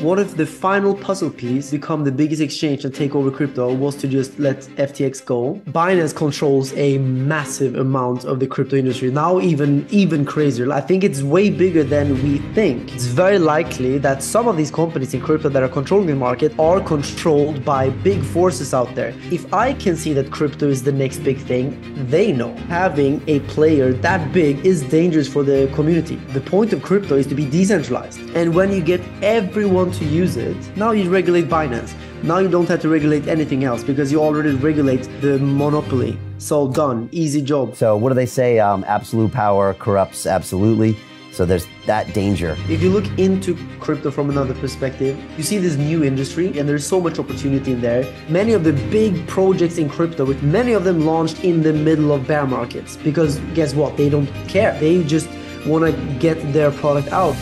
What if the final puzzle piece become the biggest exchange and take over crypto was to just let FTX go? Binance controls a massive amount of the crypto industry, now even crazier. I think it's way bigger than we think. It's very likely that some of these companies in crypto that are controlling the market are controlled by big forces out there. If I can see that crypto is the next big thing, they know. Having a player that big is dangerous for the community. The point of crypto is to be decentralized. And when you get everyone to use it, now you regulate Binance. Now you don't have to regulate anything else because you already regulate the monopoly. So done, easy job. So what do they say? Absolute power corrupts absolutely. So there's that danger. If you look into crypto from another perspective, you see this new industry and there's so much opportunity in there. Many of the big projects in crypto, with many of them launched in the middle of bear markets, because guess what? They don't care. They just want to get their product out.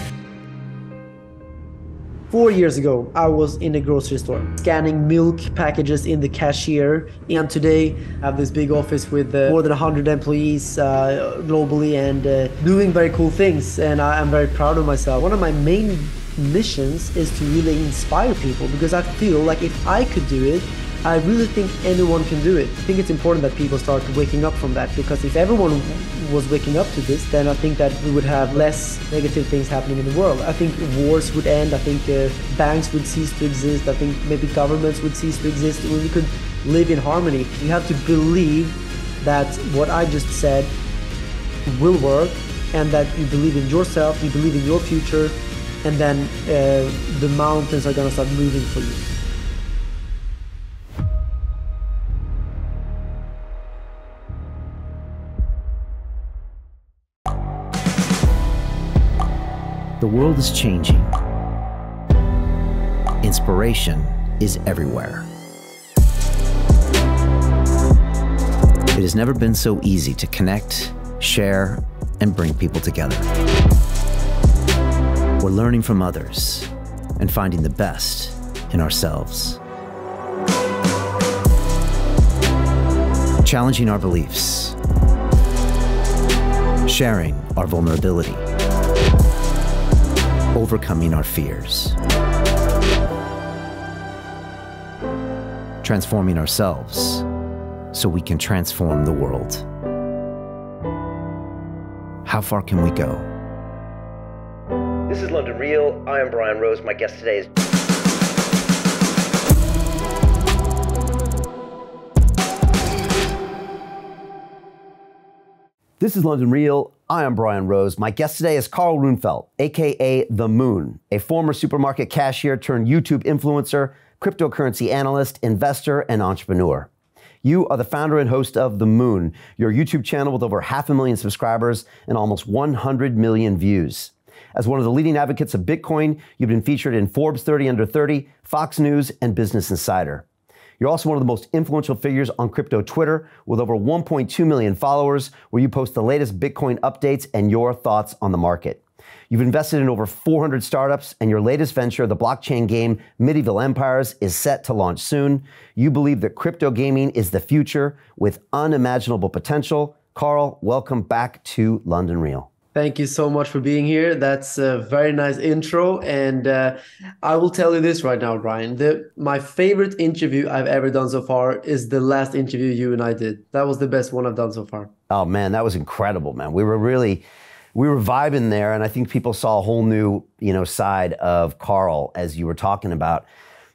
4 years ago, I was in a grocery store scanning milk packages in the cashier, and today I have this big office with more than 100 employees globally and doing very cool things, and I'm very proud of myself. One of my main missions is to really inspire people, because I feel like if I could do it, I really think anyone can do it. I think it's important that people start waking up from that, because if everyone was waking up to this, then I think that we would have less negative things happening in the world. I think wars would end. I think banks would cease to exist. I think maybe governments would cease to exist. We could live in harmony. You have to believe that what I just said will work, and that you believe in yourself, you believe in your future, and then the mountains are gonna start moving for you. The world is changing. Inspiration is everywhere. It has never been so easy to connect, share, and bring people together. We're learning from others and finding the best in ourselves. Challenging our beliefs. Sharing our vulnerability. Overcoming our fears. Transforming ourselves so we can transform the world. How far can we go? This is London Real. I am Brian Rose. My guest today is... This is London Real. I am Brian Rose. My guest today is Carl Runefelt, aka The Moon, a former supermarket cashier turned YouTube influencer, cryptocurrency analyst, investor, and entrepreneur. You are the founder and host of The Moon, your YouTube channel with over 500,000 subscribers and almost 100 million views. As one of the leading advocates of Bitcoin, you've been featured in Forbes 30 Under 30, Fox News, and Business Insider. You're also one of the most influential figures on crypto Twitter with over 1.2 million followers, where you post the latest Bitcoin updates and your thoughts on the market. You've invested in over 400 startups, and your latest venture, the blockchain game Medieval Empires, is set to launch soon. You believe that crypto gaming is the future with unimaginable potential. Carl, welcome back to London Real. Thank you so much for being here. That's a very nice intro. And I will tell you this right now, Brian. My favorite interview I've ever done so far is the last interview you and I did. That was the best one I've done so far. Oh, man, that was incredible, man. We were vibing there. And I think people saw a whole new, side of Carl as you were talking about,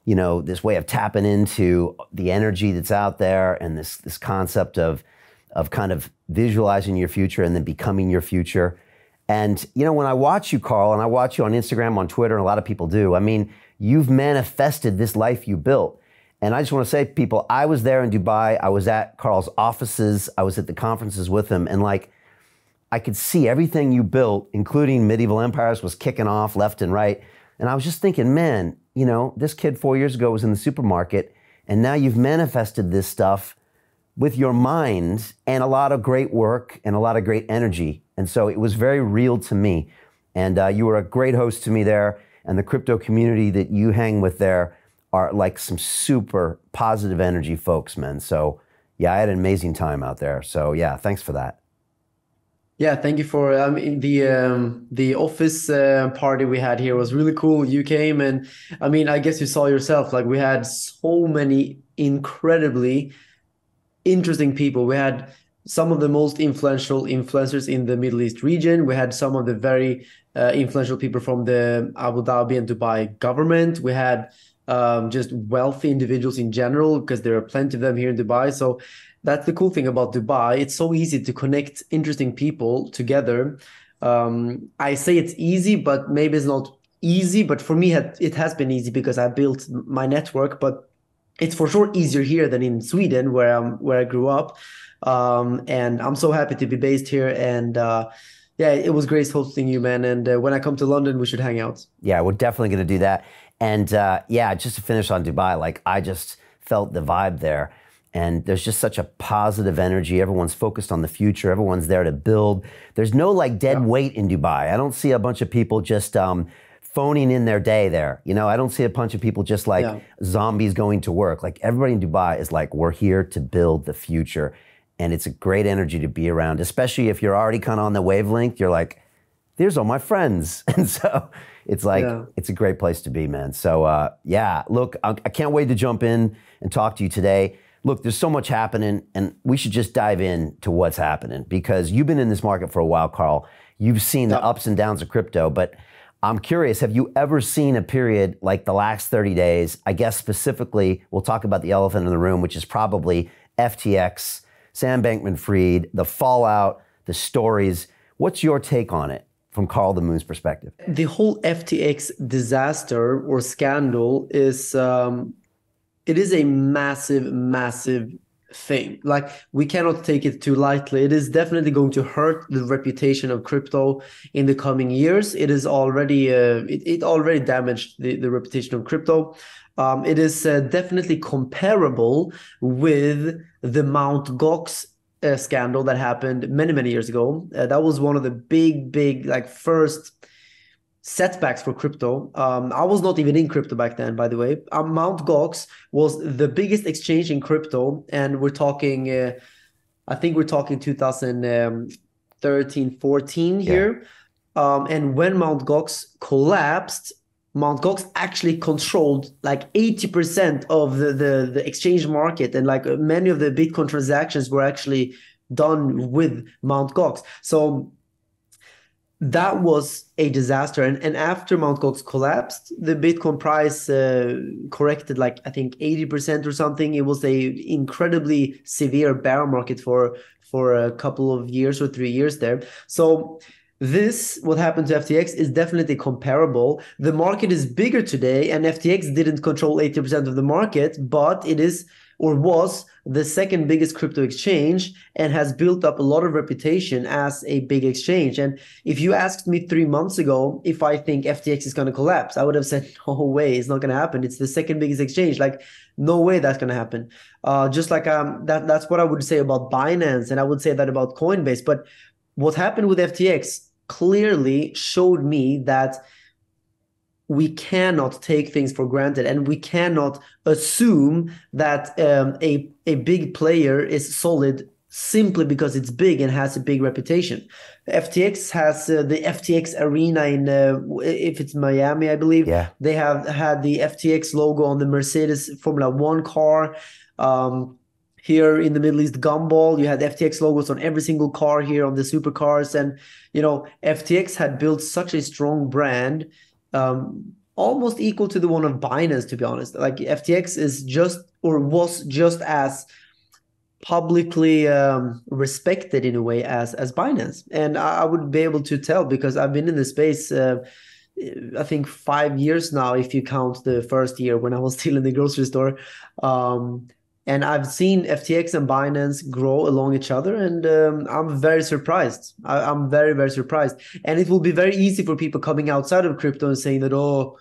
this way of tapping into the energy that's out there and this concept of kind of visualizing your future and then becoming your future. And, when I watch you, Carl, and I watch you on Instagram, on Twitter, and a lot of people do, I mean, you've manifested this life you built. And I just want to say, people, I was there in Dubai. I was at Carl's offices. I was at the conferences with him. And I could see everything you built, including Medieval Empires, was kicking off left and right. And I was just thinking, man, this kid 4 years ago was in the supermarket, and now you've manifested this stuff with your mind and a lot of great work and a lot of great energy. And so it was very real to me. And you were a great host to me there. And the crypto community that you hang with there are like some super positive energy folks, man. So yeah, I had an amazing time out there. So yeah, thanks for that. Yeah, thank you for the office party we had here was really cool. You came, and I mean, I guess you saw yourself, like we had so many incredibly interesting people. We had some of the most influential influencers in the Middle East region. We had some of the very influential people from the Abu Dhabi and Dubai government. We had just wealthy individuals in general, because there are plenty of them here in Dubai. So that's the cool thing about Dubai. It's so easy to connect interesting people together. I say it's easy, but maybe it's not easy. But for me, it has been easy because I built my network. But it's for sure easier here than in Sweden, where I grew up. And I'm so happy to be based here. And yeah, it was great hosting you, man. And when I come to London, we should hang out. Yeah, we're definitely going to do that. And yeah, just to finish on Dubai, like I just felt the vibe there. And there's just such a positive energy. Everyone's focused on the future. Everyone's there to build. There's no like dead weight in Dubai. I don't see a bunch of people just phoning in their day there. You know, I don't see a bunch of people just like zombies going to work. Like everybody in Dubai is like, we're here to build the future. And it's a great energy to be around, especially if you're already kind of on the wavelength. You're like, there's all my friends. And so it's like, it's a great place to be, man. So yeah, look, I can't wait to jump in and talk to you today. Look, there's so much happening, and we should just dive in to what's happening, because you've been in this market for a while, Carl. You've seen the ups and downs of crypto, but I'm curious, have you ever seen a period like the last 30 days? I guess specifically, we'll talk about the elephant in the room, which is probably FTX, Sam Bankman-Fried, the fallout, the stories. What's your take on it from Carl the Moon's perspective? The whole FTX disaster or scandal is it is a massive, massive thing. Like, we cannot take it too lightly. It is definitely going to hurt the reputation of crypto in the coming years. It is already it already damaged the reputation of crypto. It is definitely comparable with the Mt. Gox scandal that happened many, many years ago. That was one of the big like first setbacks for crypto. I was not even in crypto back then, by the way. Mt. Gox was the biggest exchange in crypto, and we're talking, I think we're talking 2013, 14 here. And when Mt. Gox collapsed, Mt. Gox actually controlled like 80% of the exchange market, and like many of the Bitcoin transactions were actually done with Mt. Gox. So that was a disaster. And after Mt. Gox collapsed, the Bitcoin price corrected like, I think 80% or something. It was a incredibly severe bear market for a couple of years or 3 years there. So this, what happened to FTX, is definitely comparable. The market is bigger today, and FTX didn't control 80% of the market, but it is, or was, the second biggest crypto exchange, and has built up a lot of reputation as a big exchange. And if you asked me 3 months ago if I think FTX is going to collapse, I would have said, no way, it's not going to happen. It's the second biggest exchange. Like, no way that's going to happen. Just like that's what I would say about Binance, and I would say that about Coinbase. But what happened with FTX clearly showed me that we cannot take things for granted, and we cannot assume that a big player is solid simply because it's big and has a big reputation. FTX has the FTX Arena in, if it's Miami, I believe. Yeah. They have had the FTX logo on the Mercedes Formula One car. Here in the Middle East, Gumball, you had FTX logos on every single car here on the supercars. And, you know, FTX had built such a strong brand, almost equal to the one of Binance, to be honest. Like, FTX is just, or was just as publicly respected in a way as Binance. And I would be able to tell, because I've been in the space, I think 5 years now, if you count the first year when I was still in the grocery store. And I've seen FTX and Binance grow along each other, and I'm very surprised. I'm very, very surprised. And it will be very easy for people coming outside of crypto and saying that, oh,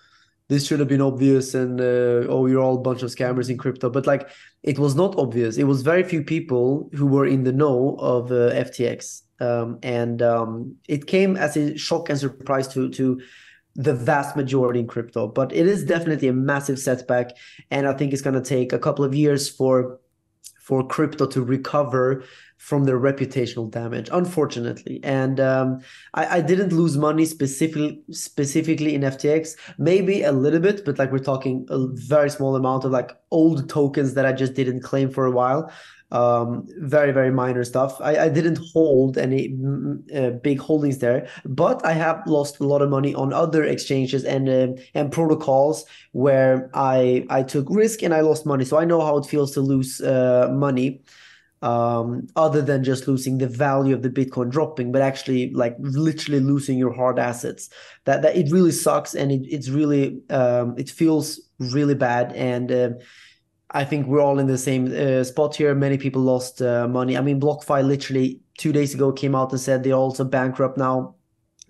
this should have been obvious, and oh, you're all a bunch of scammers in crypto. But like, it was not obvious. It was very few people who were in the know of FTX. And it came as a shock and surprise to the vast majority in crypto. But it is definitely a massive setback, and I think it's going to take a couple of years for crypto to recover from their reputational damage, unfortunately. And I didn't lose money specifically in FTX, maybe a little bit, but like we're talking a very small amount of like old tokens that I just didn't claim for a while. Very, very minor stuff. I didn't hold any big holdings there, but I have lost a lot of money on other exchanges and protocols where I took risk and I lost money. So I know how it feels to lose money, other than just losing the value of the Bitcoin dropping, but actually like literally losing your hard assets. That it really sucks, and it's really it feels really bad. And I think we're all in the same spot here. Many people lost money. I mean, BlockFi literally 2 days ago came out and said they're also bankrupt now.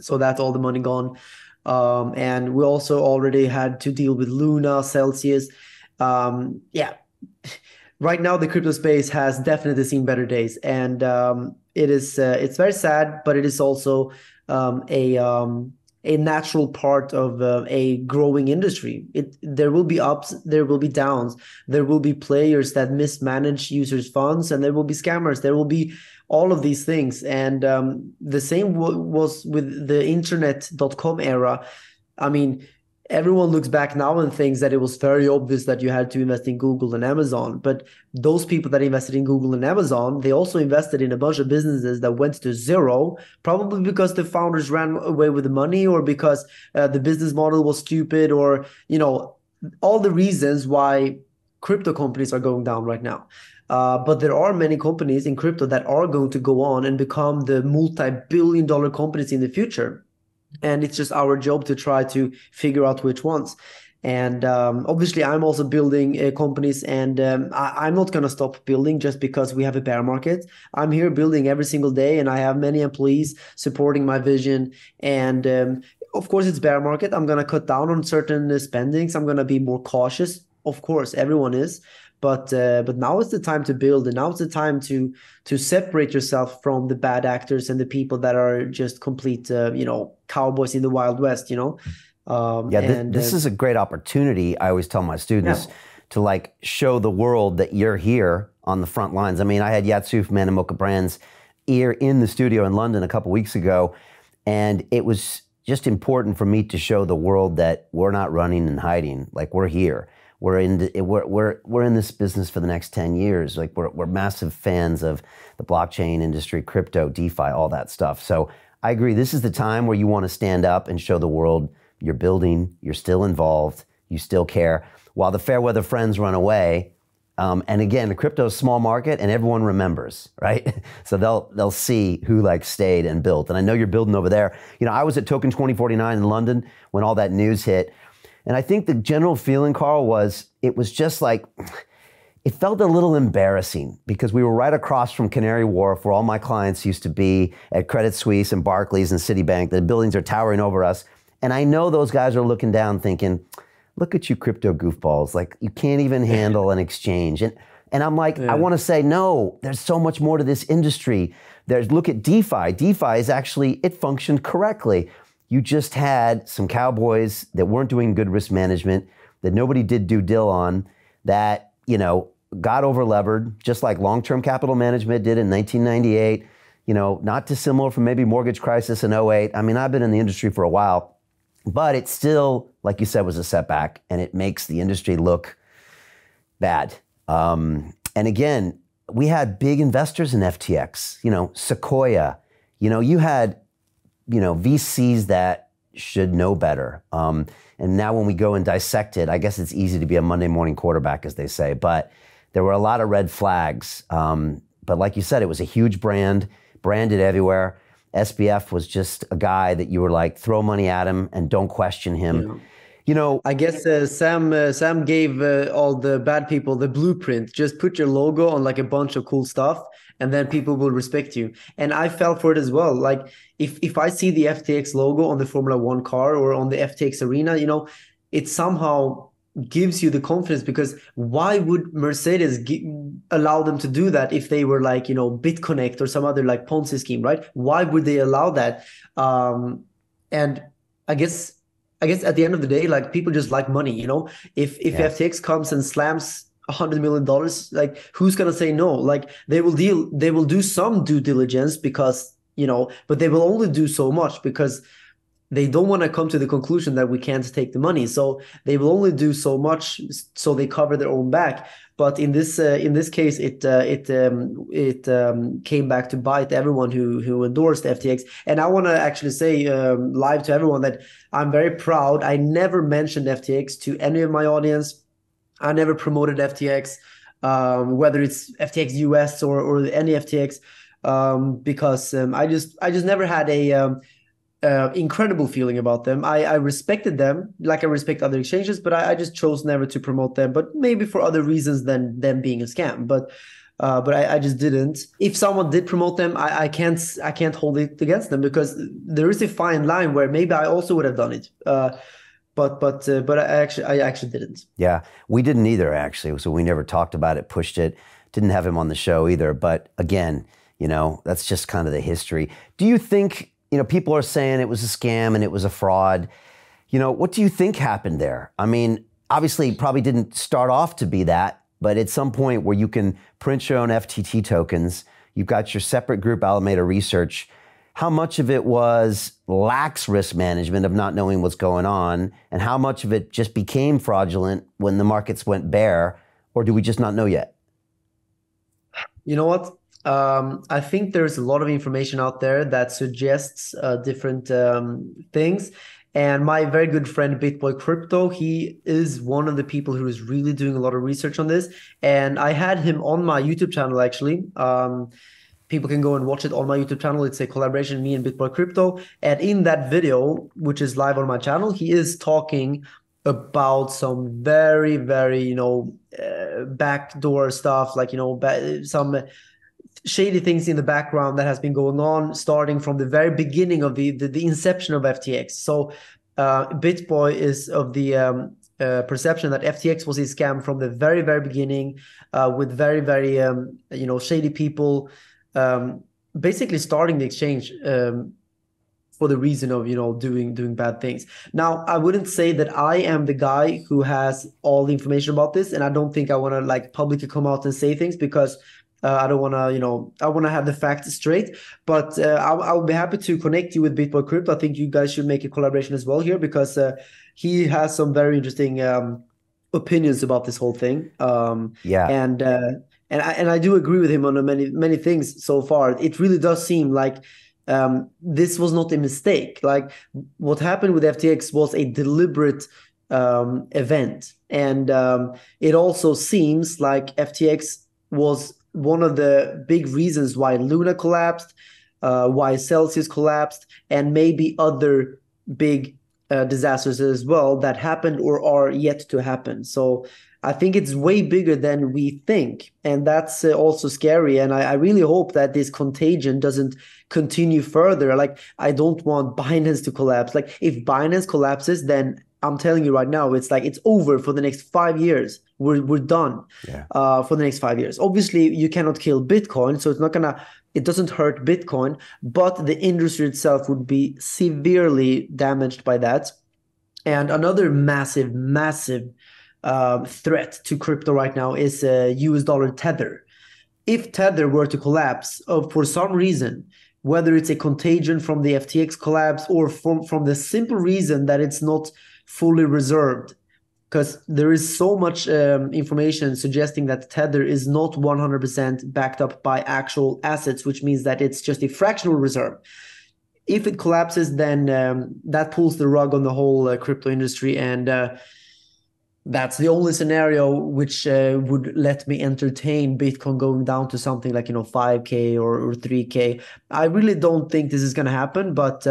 So that's all the money gone. And we also already had to deal with Luna, Celsius. Yeah, right now the crypto space has definitely seen better days, and it's very sad, but it is also a natural part of a growing industry. There will be ups, there will be downs, there will be players that mismanage users' funds, and there will be scammers. There will be all of these things, and the same was with the internet.com era. I mean, everyone looks back now and thinks that it was very obvious that you had to invest in Google and Amazon. But those people that invested in Google and Amazon, they also invested in a bunch of businesses that went to zero, probably because the founders ran away with the money, or because the business model was stupid, or, all the reasons why crypto companies are going down right now. But there are many companies in crypto that are going to go on and become the multi-billion-dollar companies in the future. And it's just our job to try to figure out which ones. And obviously, I'm also building companies, and I'm not going to stop building just because we have a bear market. I'm here building every single day, and I have many employees supporting my vision. And of course, it's bear market. I'm going to cut down on certain spendings. I'm going to be more cautious. Of course, everyone is. But now is the time to build, and now is the time to separate yourself from the bad actors and the people that are just complete, cowboys in the Wild West. This is a great opportunity. I always tell my students to like show the world that you're here on the front lines. I mean, I had Yatsu from Animoca Brands here in the studio in London a couple weeks ago, and it was just important for me to show the world that we're not running and hiding. Like, we're here. We're in this business for the next 10 years. Like, we're massive fans of the blockchain industry, crypto, DeFi, all that stuff. So I agree. This is the time where you want to stand up and show the world you're building, you're still involved, you still care, while the fair weather friends run away. And again, the crypto is a small market, and everyone remembers, right? So they'll see who like stayed and built. And I know you're building over there. I was at Token 2049 in London when all that news hit. And I think the general feeling, Carl, it was just like, it felt a little embarrassing because we were right across from Canary Wharf, where all my clients used to be, at Credit Suisse and Barclays and Citibank. The buildings are towering over us. And I know those guys are looking down thinking, look at you crypto goofballs. Like, you can't even handle an exchange. And I'm like, I want to say, no, there's so much more to this industry. Look at DeFi. DeFi is actually, it functioned correctly. You just had some cowboys that weren't doing good risk management, that nobody did due dil on, that, got over-levered, just like long-term capital management did in 1998, not dissimilar from maybe mortgage crisis in '08. I mean, I've been in the industry for a while, but it still, like you said, was a setback, and it makes the industry look bad. And again, we had big investors in FTX, Sequoia, you had VCs that should know better. And now when we go and dissect it, I guess it's easy to be a Monday morning quarterback, as they say, but there were a lot of red flags. But like you said, it was a huge branded everywhere. SBF was just a guy that you were like, throw money at him and don't question him. I guess Sam gave all the bad people the blueprint. Just put your logo on like a bunch of cool stuff, and then people will respect you. And I fell for it as well. Like, if I see the FTX logo on the Formula One car or on the FTX arena, it somehow gives you the confidence, because why would Mercedes allow them to do that if they were like, BitConnect or some other like Ponzi scheme, right? Why would they allow that? And I guess at the end of the day, like, people just like money, If FTX comes and slams $100 million. Like, who's gonna say no? Like, they will do some due diligence because, but they will only do so much because they don't want to come to the conclusion that we can't take the money. So they will only do so much, so they cover their own back. But in this case, it came back to bite everyone who endorsed FTX. And I want to actually say live to everyone that I'm very proud. I never mentioned FTX to any of my audience. I never promoted FTX, whether it's FTX US or any FTX, because I just never had a incredible feeling about them. I respected them like I respect other exchanges, but I just chose never to promote them. But maybe for other reasons than them being a scam. But I just didn't. If someone did promote them, I can't hold it against them, because there is a fine line where maybe I also would have done it. But I actually didn't. Yeah, we didn't either, actually. So we never talked about it, pushed it, didn't have him on the show either. But again, that's just kind of the history. Do you think, people are saying it was a scam and it was a fraud? What do you think happened there? I mean, obviously it probably didn't start off to be that, but at some point where you can print your own FTT tokens, you've got your separate group, Alameda Research. How much of it was lax risk management of not knowing what's going on, and how much of it just became fraudulent when the markets went bare, or do we just not know yet? You know what? I think there's a lot of information out there that suggests different things. And my very good friend, BitBoy Crypto, he is one of the people who is really doing a lot of research on this. And I had him on my YouTube channel, actually. People can go and watch it on my YouTube channel. It's a collaboration, me and BitBoy Crypto. And in that video, which is live on my channel, he is talking about some very, very, backdoor stuff, like, some shady things in the background that has been going on starting from the very beginning of the inception of FTX. So BitBoy is of the perception that FTX was a scam from the very, very beginning, with very, very shady people basically starting the exchange for the reason of doing bad things. Now, I wouldn't say that I am the guy who has all the information about this, and I don't think I want to like publicly come out and say things, because I don't want to, I want to have the facts straight. But I'll be happy to connect you with BitBoy Crypto. I think you guys should make a collaboration as well here, because he has some very interesting opinions about this whole thing. Yeah. And I do agree with him on many things so far. It really does seem like this was not a mistake. Like, what happened with FTX was a deliberate event. And it also seems like FTX was one of the big reasons why Luna collapsed, why Celsius collapsed, and maybe other big disasters as well that happened or are yet to happen. So I think it's way bigger than we think, and that's also scary. And I really hope that this contagion doesn't continue further. Like, I don't want Binance to collapse. Like, if Binance collapses, then I'm telling you right now, it's like it's over for the next 5 years. We're done for the next 5 years. Obviously, you cannot kill Bitcoin, so it doesn't hurt Bitcoin, but the industry itself would be severely damaged by that. And another massive threat to crypto right now is US dollar Tether. If Tether were to collapse for some reason, whether it's a contagion from the FTX collapse or from the simple reason that it's not fully reserved, because there is so much information suggesting that Tether is not 100% backed up by actual assets, which means that it's just a fractional reserve. If it collapses, then that pulls the rug on the whole crypto industry, and that's the only scenario which would let me entertain Bitcoin going down to something like 5K or 3K. I really don't think this is going to happen, but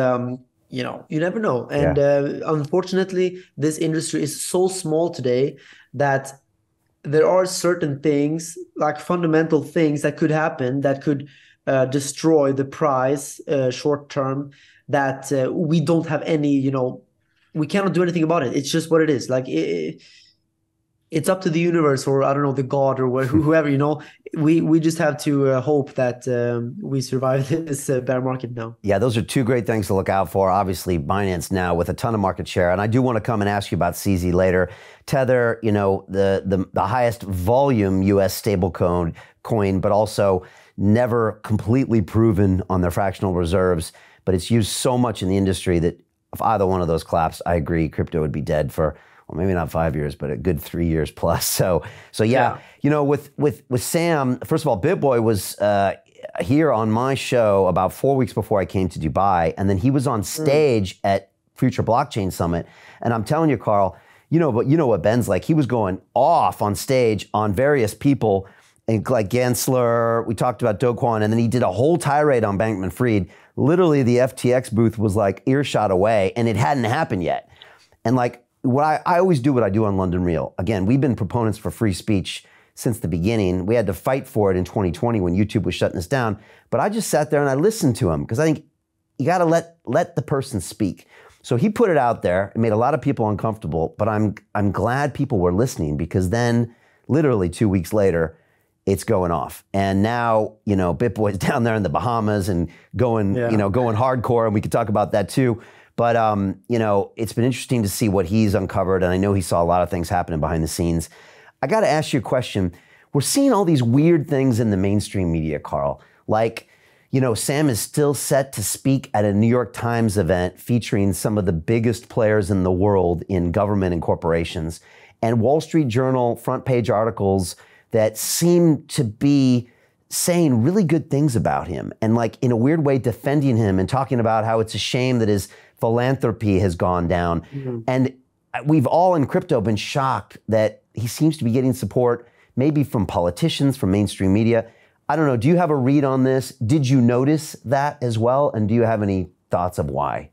you never know. And unfortunately, this industry is so small today that there are certain things, like fundamental things, that could happen that could destroy the price short term, that we don't have any, we cannot do anything about it. It's just what it is. Like, it's up to the universe, or I don't know, the God, or whoever, we just have to hope that we survive this bear market now. Yeah, those are two great things to look out for. Obviously, Binance now with a ton of market share. And I do want to come and ask you about CZ later. Tether, the highest volume US stablecoin, but also never completely proven on their fractional reserves. But it's used so much in the industry that if either one of those collapsed, I agree, crypto would be dead for, well, maybe not 5 years, but a good 3 years plus. So yeah. With Sam, first of all, BitBoy was here on my show about 4 weeks before I came to Dubai, and then he was on stage at Future Blockchain Summit. And I'm telling you, Carl, but you know what Ben's like. He was going off on stage on various people, and like Gensler. We talked about Do Kwon, and then he did a whole tirade on Bankman-Fried. Literally, the FTX booth was like earshot away, and it hadn't happened yet. And like, I always do what I do on London Real. Again, we've been proponents for free speech since the beginning. We had to fight for it in 2020 when YouTube was shutting us down. But I just sat there and I listened to him because I think you got to let the person speak. So he put it out there. It made a lot of people uncomfortable, but I'm glad people were listening, because then literally 2 weeks later, it's going off. And now, BitBoy's down there in the Bahamas and going hardcore, and we could talk about that too. But, it's been interesting to see what he's uncovered, and I know he saw a lot of things happening behind the scenes. I got to ask you a question. We're seeing all these weird things in the mainstream media, Carl. Like, Sam is still set to speak at a New York Times event featuring some of the biggest players in the world in government and corporations, and Wall Street Journal front page articles that seem to be saying really good things about him, and like in a weird way defending him and talking about how it's a shame that his philanthropy has gone down. And we've all in crypto been shocked that he seems to be getting support, maybe from politicians, from mainstream media. I don't know. Do you have a read on this? Did you notice that as well? And do you have any thoughts of why?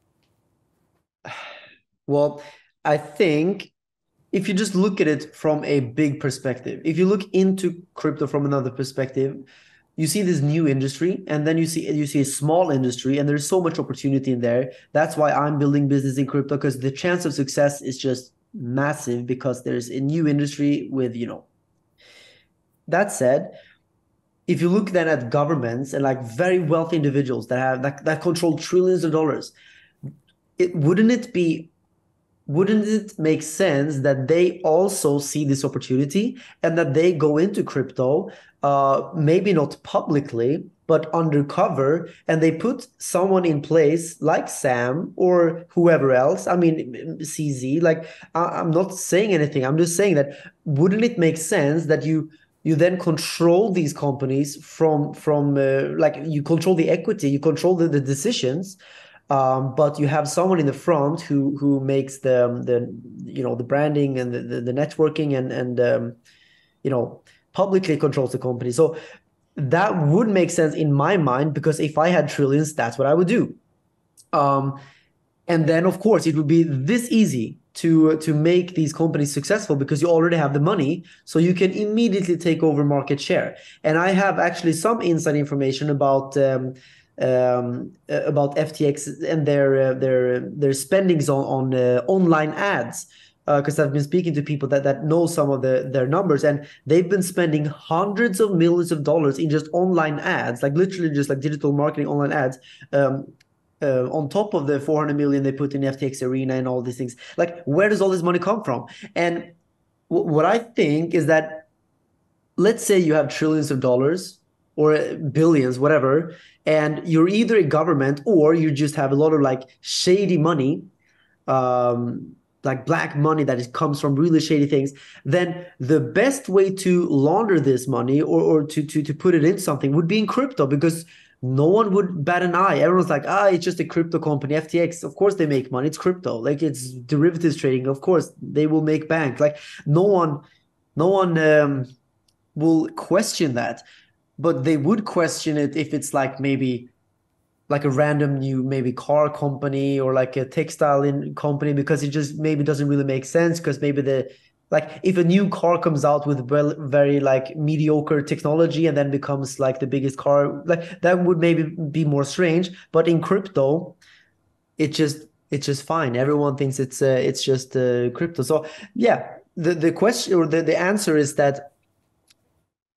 Well, I think if you just look at it from a big perspective, if you look into crypto from another perspective, you see this new industry, and then you see a small industry, and there's so much opportunity in there. That's why I'm building business in crypto, because the chance of success is just massive, because there's a new industry with, That said, if you look then at governments and like very wealthy individuals that have that control trillions of dollars, wouldn't it make sense that they also see this opportunity and that they go into crypto, maybe not publicly, but undercover, and they put someone in place like Sam or whoever else? I mean, CZ, like, I'm not saying anything. I'm just saying that wouldn't it make sense that you then control these companies from like, you control the equity, you control the decisions, but you have someone in the front who makes the branding and the networking and publicly controls the company. So that would make sense in my mind, because if I had trillions, that's what I would do. And then of course it would be this easy to make these companies successful, because you already have the money, so you can immediately take over market share. And I have actually some inside information about FTX and their spendings on online ads, because I've been speaking to people that know some of their numbers, and they've been spending hundreds of millions of dollars in just online ads, like literally just like digital marketing online ads, on top of the 400 million they put in FTX Arena and all these things. Like, where does all this money come from? And what I think is that, let's say you have trillions of dollars or billions, whatever, and you're either a government or you just have a lot of like shady money, like black money that comes from really shady things, then the best way to launder this money or to put it in something would be in crypto, because no one would bat an eye. Everyone's like, it's just a crypto company. FTX, of course they make money. It's crypto. Like, it's derivatives trading. Of course they will make bank. Like, no one will question that. But they would question it if it's like maybe like a random new maybe car company or like a textile company, because it just maybe doesn't really make sense, because maybe if a new car comes out with very like mediocre technology and then becomes like the biggest car, like that would maybe be more strange. But in crypto, it's just fine. Everyone thinks it's just crypto. So yeah, the question or the answer is that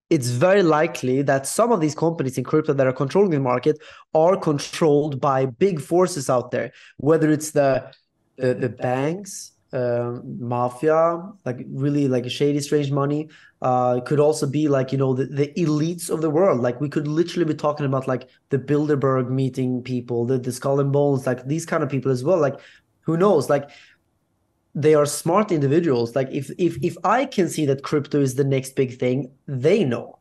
it's very likely that some of these companies in crypto that are controlling the market are controlled by big forces out there, whether it's the banks, mafia, like really like shady, strange money. It could also be like, the elites of the world. Like we could literally be talking about like the Bilderberg meeting people, the Skull and Bones, like these kind of people as well. Like who knows? Like they are smart individuals. Like if I can see that crypto is the next big thing, they know.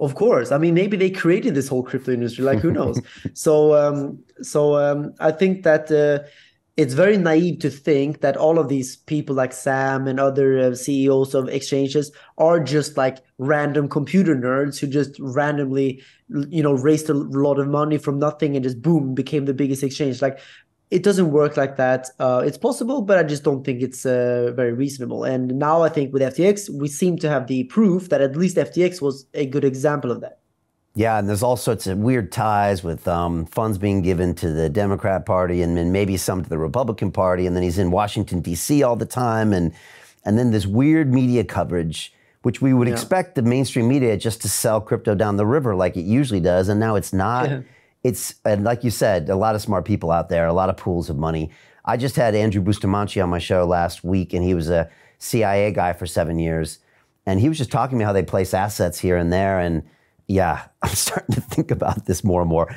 Of course. I mean, maybe they created this whole crypto industry. Like who knows? So I think that it's very naive to think that all of these people like Sam and other CEOs of exchanges are just like random computer nerds who just randomly, raised a lot of money from nothing and just boom became the biggest exchange. Like it doesn't work like that. It's possible, but I just don't think it's very reasonable. And now I think with FTX, we seem to have the proof that at least FTX was a good example of that. Yeah, and there's all sorts of weird ties with funds being given to the Democrat Party and then maybe some to the Republican Party, and then he's in Washington, D.C. all the time, and then this weird media coverage, which we would expect the mainstream media just to sell crypto down the river like it usually does, and now it's not. Yeah. And like you said, a lot of smart people out there, a lot of pools of money. I just had Andrew Bustamante on my show last week, and he was a CIA guy for 7 years, and he was just talking to me how they place assets here and there, and yeah, I'm starting to think about this more and more.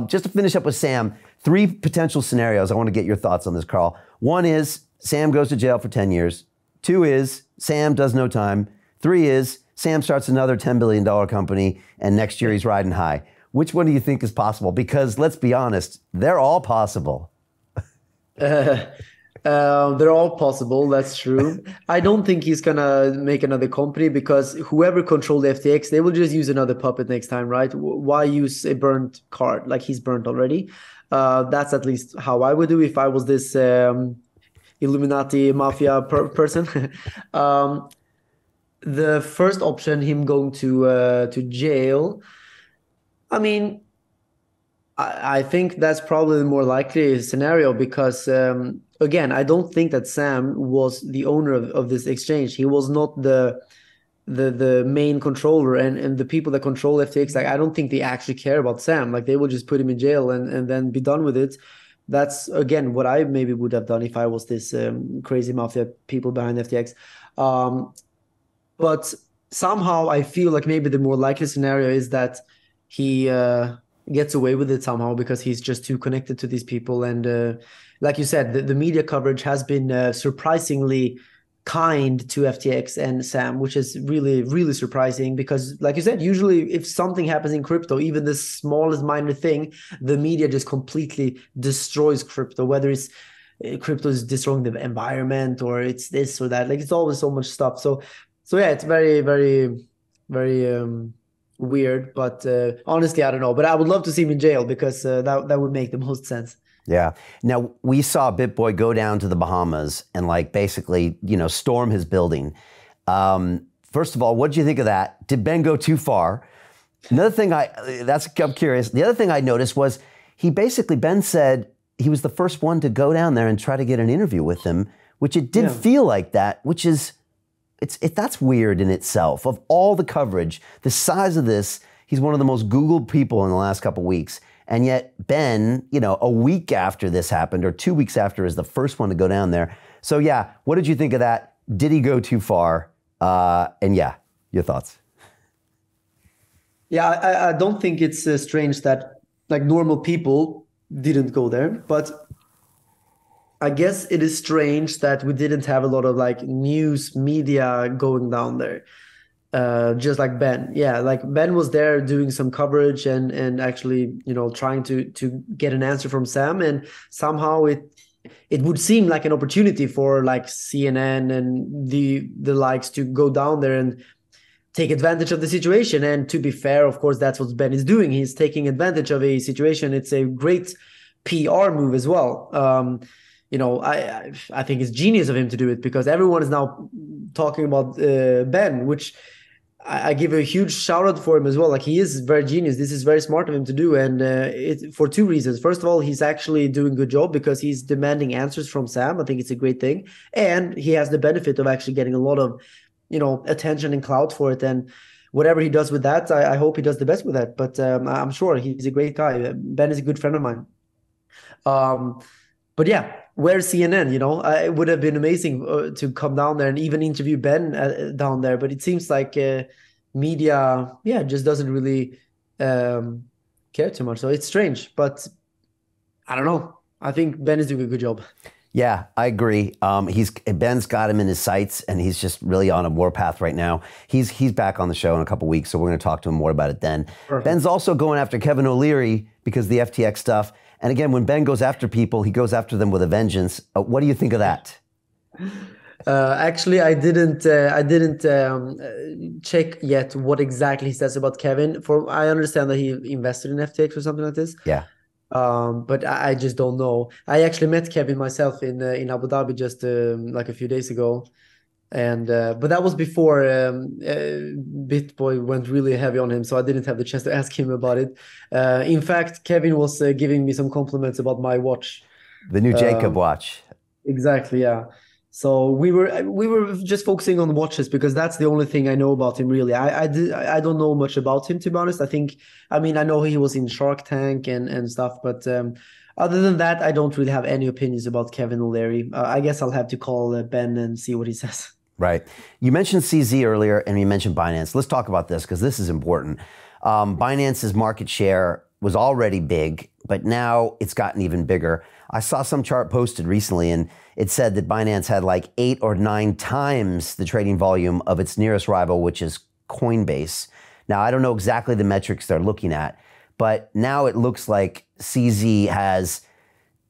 Just to finish up with Sam, 3 potential scenarios. I want to get your thoughts on this, Carl. 1 is Sam goes to jail for 10 years. 2 is Sam does no time. 3 is Sam starts another $10 billion company, and next year he's riding high. Which one do you think is possible? Because let's be honest, they're all possible. They're all possible. That's true. I don't think he's gonna make another company because whoever controlled FTX, they will just use another puppet next time, right? Why use a burnt card? Like he's burnt already. That's at least how I would do if I was this Illuminati mafia person. The first option, him going to jail. I mean, I think that's probably the more likely scenario because, again, I don't think that Sam was the owner of this exchange. He was not the main controller, and the people that control FTX, like I don't think they actually care about Sam. Like they will just put him in jail and then be done with it. That's again what I maybe would have done if I was this crazy mafia people behind FTX. But somehow I feel like maybe the more likely scenario is that he gets away with it somehow because he's just too connected to these people. And like you said, the media coverage has been surprisingly kind to FTX and Sam, which is really, really surprising because, like you said, usually if something happens in crypto, even the smallest minor thing, the media just completely destroys crypto, whether it's crypto is destroying the environment or it's this or that. Like it's always so much stuff. So yeah, it's very, very, very weird, but honestly, I don't know. But I would love to see him in jail because that would make the most sense. Yeah. Now, we saw BitBoy go down to the Bahamas and like basically, storm his building. First of all, what did you think of that? Did Ben go too far? Another thing I'm curious. The other thing I noticed was Ben said he was the first one to go down there and try to get an interview with him, which it did feel like that, which is, that's weird in itself. Of all the coverage, the size of this, he's one of the most Googled people in the last couple of weeks. And yet Ben, a week after this happened, or 2 weeks after, is the first one to go down there. So yeah, what did you think of that? Did he go too far? And yeah, your thoughts. Yeah, I don't think it's strange that like normal people didn't go there, but I guess it is strange that we didn't have a lot of like news media going down there. Just like Ben. Yeah, like Ben was there doing some coverage and actually, trying to get an answer from Sam, and somehow it would seem like an opportunity for like CNN and the likes to go down there and take advantage of the situation. And to be fair, of course, that's what Ben is doing. He's taking advantage of a situation. It's a great PR move as well. I think it's genius of him to do it because everyone is now talking about Ben, which I give a huge shout out for him as well. Like, he is very genius. This is very smart of him to do, and it for two reasons. First of all, he's actually doing a good job because he's demanding answers from Sam. I think it's a great thing, and he has the benefit of actually getting a lot of, attention and clout for it. And whatever he does with that, I hope he does the best with that. But I'm sure he's a great guy. Ben is a good friend of mine. But yeah, where's CNN? It would have been amazing to come down there and even interview Ben down there. But it seems like media, yeah, just doesn't really care too much. So it's strange, but I don't know. I think Ben is doing a good job. Yeah, I agree. Ben's got him in his sights, and he's just really on a warpath right now. He's back on the show in a couple weeks, so we're going to talk to him more about it then. Perfect. Ben's also going after Kevin O'Leary because of the FTX stuff. And again, when Ben goes after people, he goes after them with a vengeance. What do you think of that? Actually, I didn't check yet what exactly he says about Kevin. I understand that he invested in FTX or something like this. Yeah. But I just don't know. I actually met Kevin myself in Abu Dhabi just like a few days ago, and but that was before BitBoy went really heavy on him, so I didn't have the chance to ask him about it. In fact, Kevin was giving me some compliments about my watch, the new Jacob watch. Exactly, yeah. So we were just focusing on watches because that's the only thing I know about him, really. I don't know much about him, to be honest. I know he was in Shark Tank and stuff, but other than that, I don't really have any opinions about Kevin O'Leary. I guess I'll have to call Ben and see what he says. Right. You mentioned CZ earlier, and you mentioned Binance. Let's talk about this because this is important. Binance's market share was already big, but now it's gotten even bigger. I saw some chart posted recently, and it said that Binance had like 8 or 9 times the trading volume of its nearest rival, which is Coinbase. Now, I don't know exactly the metrics they're looking at, but now it looks like CZ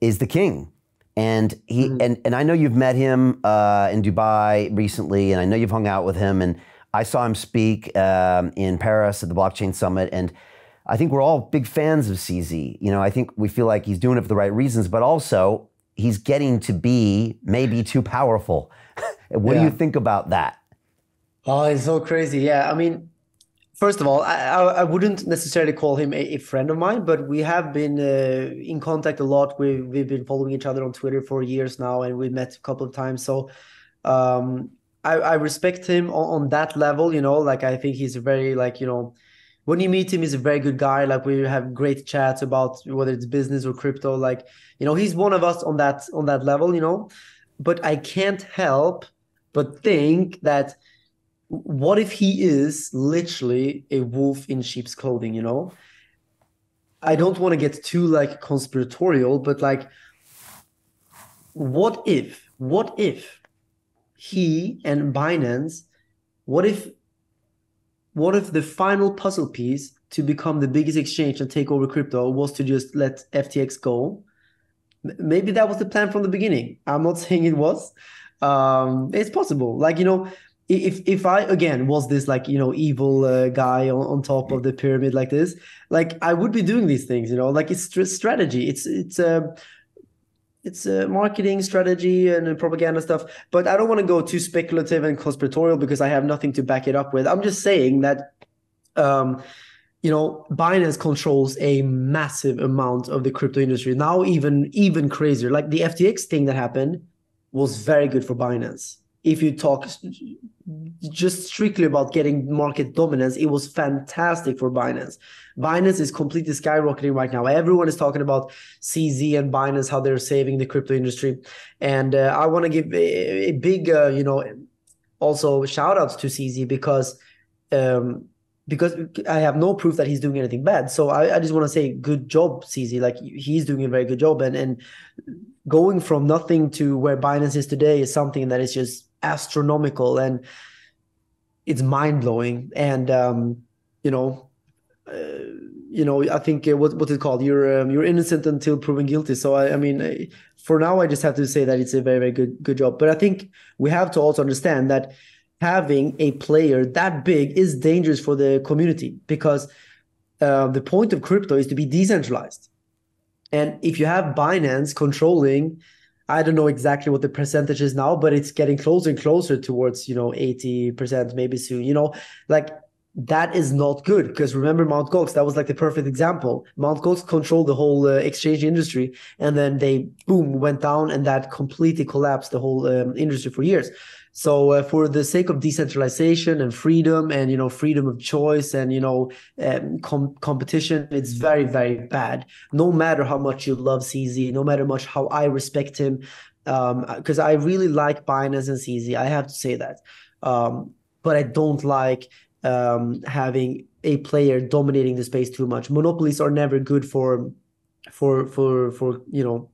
is the king. And and I know you've met him in Dubai recently, and I know you've hung out with him, and I saw him speak in Paris at the Blockchain Summit, and I think we're all big fans of CZ. I think we feel like he's doing it for the right reasons, but also he's getting to be maybe too powerful. What do you think about that? Oh, it's so crazy. Yeah, first of all, I wouldn't necessarily call him a friend of mine, but we have been in contact a lot. We've been following each other on Twitter for years now, and we met a couple of times. So I respect him on that level. I think he's a very when you meet him, he's a very good guy. Like, we have great chats about whether it's business or crypto. He's one of us on that level. But I can't help but think that, what if he is literally a wolf in sheep's clothing? I don't want to get too conspiratorial, but what if he and Binance, what if the final puzzle piece to become the biggest exchange and take over crypto was to just let FTX go? Maybe that was the plan from the beginning. I'm not saying it was. It's possible. If I, again, was this evil guy on top of the pyramid like this, I would be doing these things, it's strategy. It's a marketing strategy and propaganda stuff, but I don't want to go too speculative and conspiratorial because I have nothing to back it up with. I'm just saying that, Binance controls a massive amount of the crypto industry. Now even crazier. The FTX thing that happened was very good for Binance. If you talk just strictly about getting market dominance, it was fantastic for Binance. Binance is completely skyrocketing right now. Everyone is talking about CZ and Binance, how they're saving the crypto industry. And I want to give a big, also shout outs to CZ because I have no proof that he's doing anything bad. So I just want to say good job, CZ. He's doing a very good job. And going from nothing to where Binance is today is something that is just astronomical, and it's mind-blowing. And I think what's it called, you're innocent until proven guilty. So for now, I just have to say that it's a very, very good job. But I think we have to also understand that having a player that big is dangerous for the community, because the point of crypto is to be decentralized. And if you have Binance controlling, I don't know exactly what the percentage is now, but it's getting closer and closer towards 80%, maybe soon. that is not good, because remember Mt. Gox, that was like the perfect example. Mt. Gox controlled the whole exchange industry, and then they boom went down, and that completely collapsed the whole industry for years. So for the sake of decentralization and freedom, and freedom of choice, and competition, it's very, very bad. No matter how much you love CZ, no matter much how I respect him, because I really like Binance and CZ, I have to say that. But I don't like having a player dominating the space too much. Monopolies are never good for the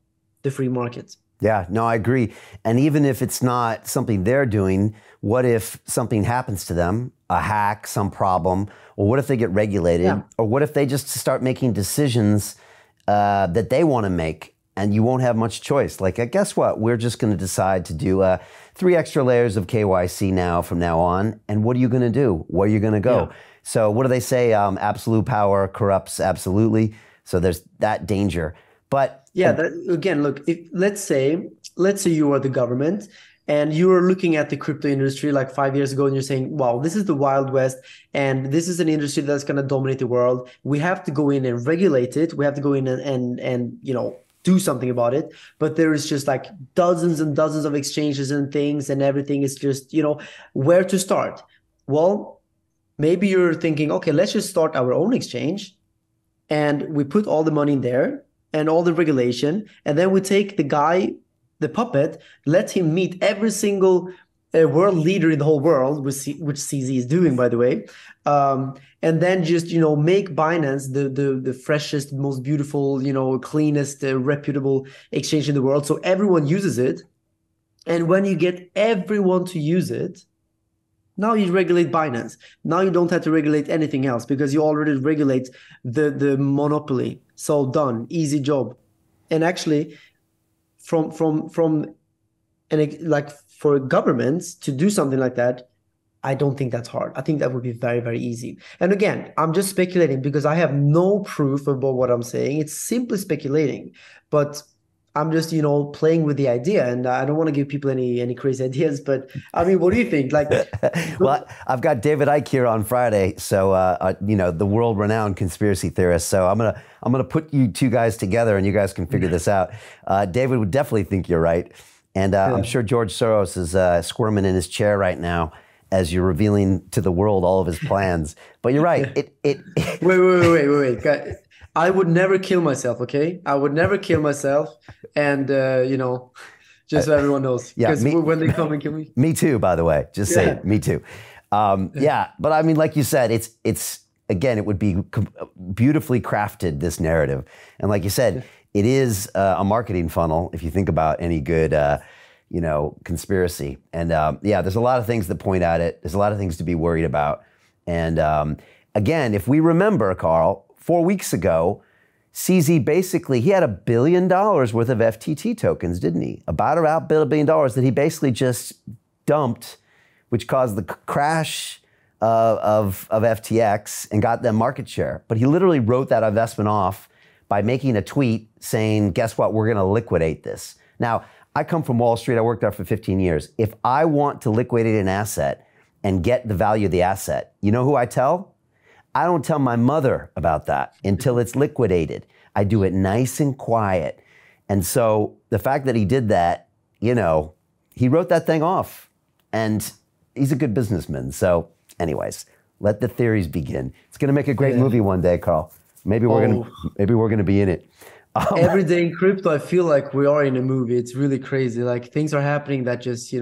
free markets. Yeah, no, I agree. And even if it's not something they're doing, what if something happens to them, a hack, some problem, or what if they get regulated, Yeah. or what if they just start making decisions that they want to make, and you won't have much choice? Like, guess what? We're just going to decide to do 3 extra layers of KYC now from now on. And what are you going to do? Where are you going to go? Yeah. So what do they say? Absolute power corrupts absolutely. So there's that danger. But yeah, again, look, let's say you are the government, and you are looking at the crypto industry like 5 years ago, and you're saying, wow, this is the Wild West, and this is an industry that's going to dominate the world. We have to go in and regulate it. We have to go in and do something about it. But there is just like dozens and dozens of exchanges and things, and everything is just, where to start? Well, maybe you're thinking, okay, let's just start our own exchange, and we put all the money in there and all the regulation, and then we take the guy, the puppet, let him meet every single world leader in the whole world, which CZ is doing, by the way, and then just make Binance the freshest, most beautiful, cleanest, reputable exchange in the world, so everyone uses it. And when you get everyone to use it, now you regulate Binance. Now you don't have to regulate anything else, because you already regulate the monopoly. So done, easy job. And actually, like for governments to do something like that, I don't think that's hard. I think that would be very, very easy. And again, I'm just speculating because I have no proof about what I'm saying. It's simply speculating, but I'm just, playing with the idea, and I don't want to give people any crazy ideas. But I mean, what do you think? Like, well, I've got David Icke here on Friday, so the world-renowned conspiracy theorist. So I'm gonna put you two guys together, and you guys can figure this out. David would definitely think you're right, and I'm sure George Soros is squirming in his chair right now as you're revealing to the world all of his plans. But you're right. Wait. I would never kill myself, okay? I would never kill myself, and just so everyone knows. Yeah, because when they come and kill me. Me too, by the way. Just say me too. Yeah, but I mean, like you said, it's again, it would be beautifully crafted, this narrative, and like you said, it is a marketing funnel. If you think about any good, conspiracy, and there's a lot of things that point at it. There's a lot of things to be worried about, and again, if we remember, Carl, 4 weeks ago, CZ basically, he had $1 billion worth of FTT tokens, didn't he? About $1 billion that he basically just dumped, which caused the crash of FTX and got them market share. But he literally wrote that investment off by making a tweet saying, guess what, we're gonna liquidate this. Now, I come from Wall Street, I worked there for 15 years. If I want to liquidate an asset and get the value of the asset, you know who I tell? I don't tell my mother about that until it's liquidated. I do it nice and quiet. And so the fact that he did that, he wrote that thing off, and he's a good businessman. So anyways, let the theories begin. It's going to make a great movie one day, Carl. Maybe we're going to be in it. Every day in crypto, I feel like we are in a movie. It's really crazy. Like, things are happening that just,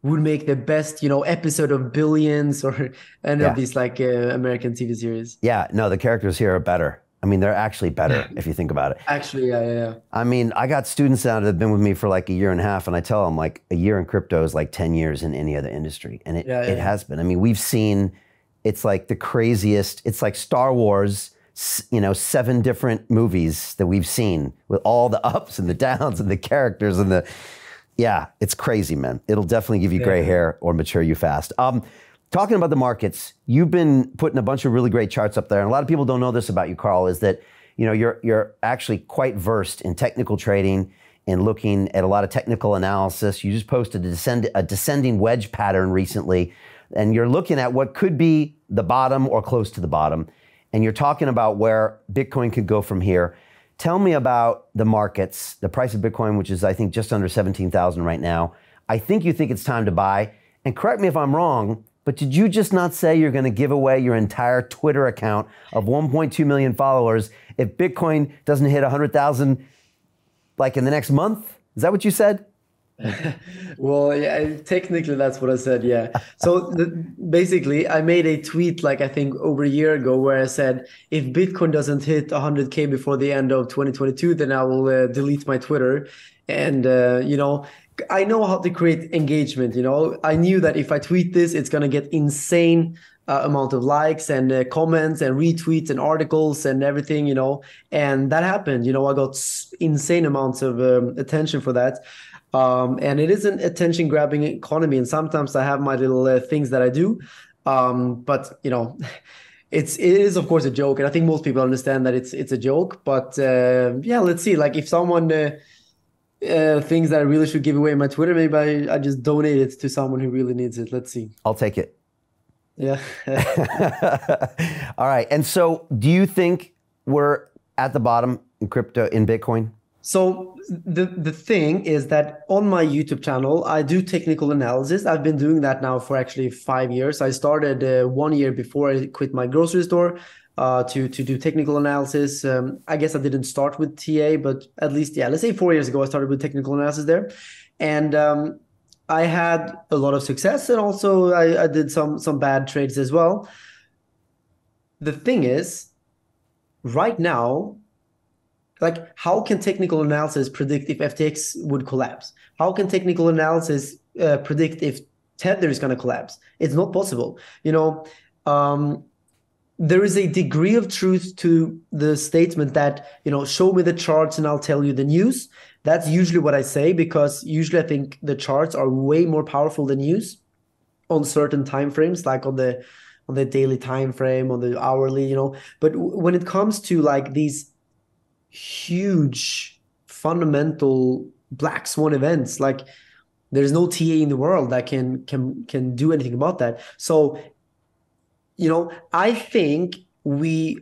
would make the best, episode of Billions or any of these like American TV series. Yeah, no, the characters here are better. I mean, they're actually better if you think about it. Actually, yeah. I mean, I got students now that have been with me for like a year and a half, and I tell them like a year in crypto is like 10 years in any other industry. And it has been. I mean, we've seen, it's like the craziest, it's like Star Wars, 7 different movies that we've seen with all the ups and the downs and the characters and it's crazy, man. It'll definitely give you gray hair or mature you fast. Talking about the markets, you've been putting a bunch of really great charts up there, and a lot of people don't know this about you, Carl, is that you're actually quite versed in technical trading and looking at a lot of technical analysis. You just posted a descending wedge pattern recently and you're looking at what could be the bottom or close to the bottom, and you're talking about where Bitcoin could go from here. Tell me about the markets, the price of Bitcoin, which is, I think, just under 17,000 right now. I think you think it's time to buy. And correct me if I'm wrong, but did you just not say you're going to give away your entire Twitter account of 1.2 million followers if Bitcoin doesn't hit 100,000 like in the next month? Is that what you said? Well, yeah, technically that's what I said, yeah. So basically, I made a tweet like I think over a year ago where I said, if Bitcoin doesn't hit 100K before the end of 2022, then I will delete my Twitter. And, I know how to create engagement, I knew that if I tweet this, it's going to get insane amount of likes and comments and retweets and articles and everything, and that happened. I got insane amounts of attention for that. And it is an attention grabbing economy. And sometimes I have my little things that I do. But it is of course a joke. And I think most people understand that it's a joke, but yeah, let's see. Like if someone thinks that I really should give away my Twitter, maybe I just donate it to someone who really needs it. Let's see. I'll take it. Yeah. All right. And so do you think we're at the bottom in crypto, in Bitcoin? So the thing is that on my YouTube channel, I do technical analysis. I've been doing that now for actually 5 years. I started 1 year before I quit my grocery store to do technical analysis. I guess I didn't start with TA, but at least, yeah, let's say 4 years ago, I started with technical analysis there. And I had a lot of success, and also I did some bad trades as well. The thing is, right now, like, how can technical analysis predict if FTX would collapse? How can technical analysis predict if Tether is going to collapse? It's not possible. There is a degree of truth to the statement that, show me the charts and I'll tell you the news. That's usually what I say, because usually I think the charts are way more powerful than news on certain time frames, like on the daily time frame, on the hourly, But when it comes to like these huge fundamental black swan events, like there's no TA in the world that can do anything about that. So I think we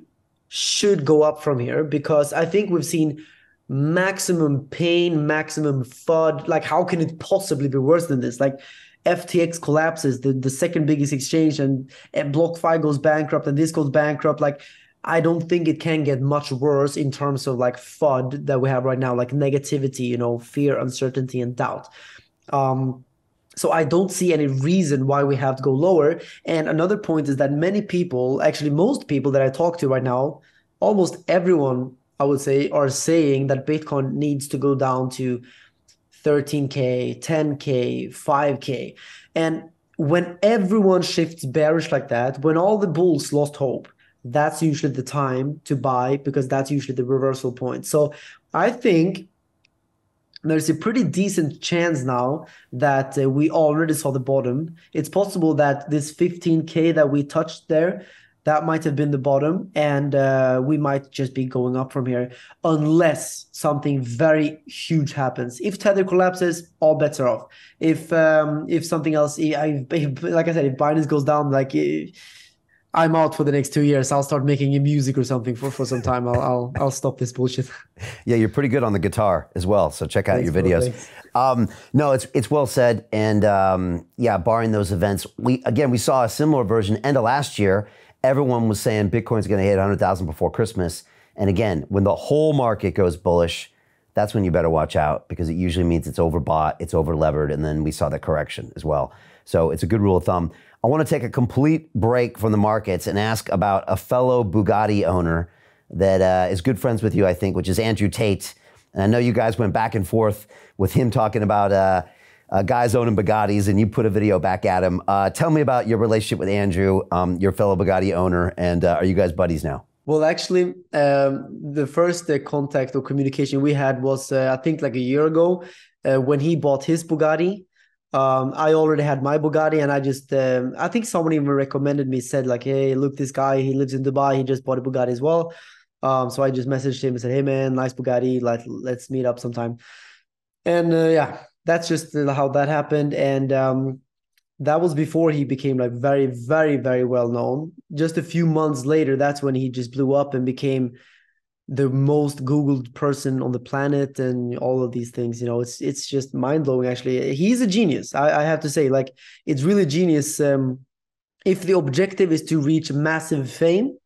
should go up from here, because I think we've seen maximum pain, maximum FUD. Like, how can it possibly be worse than this? Like, FTX collapses, the second biggest exchange, and BlockFi goes bankrupt, and this goes bankrupt. Like, I don't think it can get much worse in terms of like FUD that we have right now, like negativity, fear, uncertainty, and doubt. So I don't see any reason why we have to go lower. And another point is that many people, actually most people that I talk to right now, almost everyone, I would say, are saying that Bitcoin needs to go down to 13K, 10K, 5K. And when everyone shifts bearish like that, when all the bulls lost hope, that's usually the time to buy, because that's usually the reversal point. So I think there's a pretty decent chance now that we already saw the bottom. It's possible that this 15K that we touched there, that might have been the bottom, and we might just be going up from here, unless something very huge happens. If Tether collapses, all bets are off. If something else, like I said, if Binance goes down, I'm out for the next 2 years. I'll start making music or something for some time. I'll stop this bullshit. Yeah, you're pretty good on the guitar as well. So check out your videos. No, it's well said. And yeah, barring those events, we saw a similar version end of last year. Everyone was saying Bitcoin's going to hit 100,000 before Christmas. And again, when the whole market goes bullish, that's when you better watch out, because it usually means it's overbought, it's overlevered, and then we saw the correction as well. So it's a good rule of thumb. I want to take a complete break from the markets and ask about a fellow Bugatti owner that is good friends with you, I think, which is Andrew Tate. And I know you guys went back and forth with him talking about guys owning Bugattis, and you put a video back at him. Tell me about your relationship with Andrew, your fellow Bugatti owner, and are you guys buddies now? Well, actually, the first contact or communication we had was, I think, like a year ago when he bought his Bugatti. I already had my Bugatti, and I think someone even recommended me, said like, hey, look, this guy, he lives in Dubai. He just bought a Bugatti as well. So I just messaged him and said, hey, man, nice Bugatti. Let's meet up sometime. And yeah, that's just how that happened. And that was before he became like very, very, very well known. Just a few months later, that's when he just blew up and became the most Googled person on the planet and all of these things. You know, it's just mind blowing. Actually, he's a genius. I have to say, like, it's really genius. If the objective is to reach massive fame,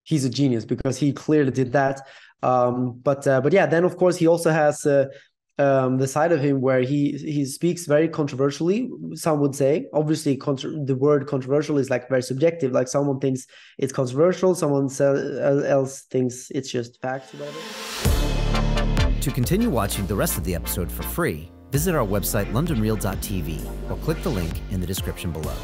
he's a genius because he clearly did that. But yeah, then of course he also has the side of him where he speaks very controversially. Some would say, obviously, the word controversial is like very subjective. Like someone thinks it's controversial, someone else thinks it's just facts about it. To continue watching the rest of the episode for free, visit our website londonreal.tv or click the link in the description below.